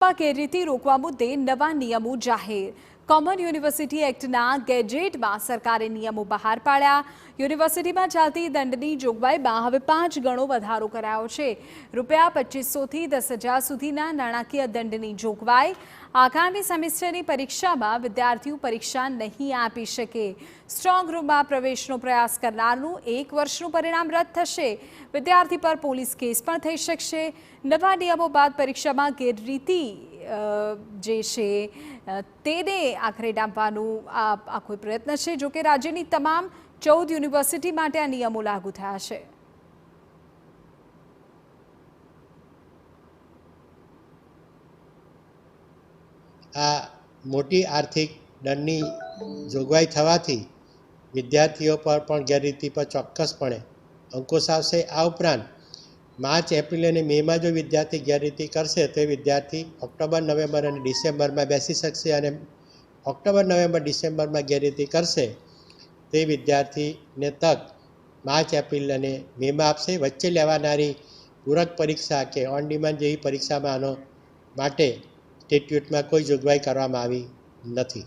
ગેરરીતિ રોકવા મુદ્દે નવા નિયમો જાહેર। કોમન યુનિવર્સિટી એક્ટના ગેજેટમાં સરકારે નિયમો બહાર પાડ્યા। યુનિવર્સિટીમાં ચાલતી દંડની જોગવાઈમાં હવે 5 ગણો વધારો કરાયો છે। ₹2500થી 10,000 સુધીના નાણાકીય દંડની જોગવાઈ। આગામી સેમેસ્ટરની પરીક્ષામાં વિદ્યાર્થીઓ પરીક્ષા નહીં આપી શકે। સ્ટ્રોંગ રૂમમાં પ્રવેશનો પ્રયાસ કરનારનું 1 વર્ષનું પરિણામ રદ થશે। વિદ્યાર્થી પર પોલીસ કેસ પણ થઈ શકશે। નવા નિયમો બાદ પરીક્ષામાં ગેરરીતિ જે છે તેને આખરે ડામવાનો આ કોઈ પ્રયત્ન છે। જોકે રાજ્યની તમામ 14 યુનિવર્સિટી માટે આ નિયમો લાગુ થયા છે। આ મોટી આર્થિક દંડની જોગવાઈ થવાથી વિદ્યાર્થીઓ પર પણ ગેરરીતિ પર ચોક્કસપણે અંકુશ આવશે। આ ઉપરાંત માર્ચ, એપ્રિલ અને મેમાં જો વિદ્યાર્થી ગેરરીતિ કરશે તો વિદ્યાર્થી ઓક્ટોબર, નવેમ્બર અને ડિસેમ્બરમાં બેસી શકશે અને ઓક્ટોબર, નવેમ્બર, ડિસેમ્બરમાં ગેરરીતિ કરશે તે વિદ્યાર્થીને તક માર્ચ, એપ્રિલ અને મેમાં આપશે। વચ્ચે લેવાનારી પૂરક પરીક્ષા કે ઓન ડિમાન્ડ જેવી પરીક્ષામાં આનો માટે સ્ટેટ્યુટમાં કોઈ જોગવાઈ કરવામાં આવી નથી।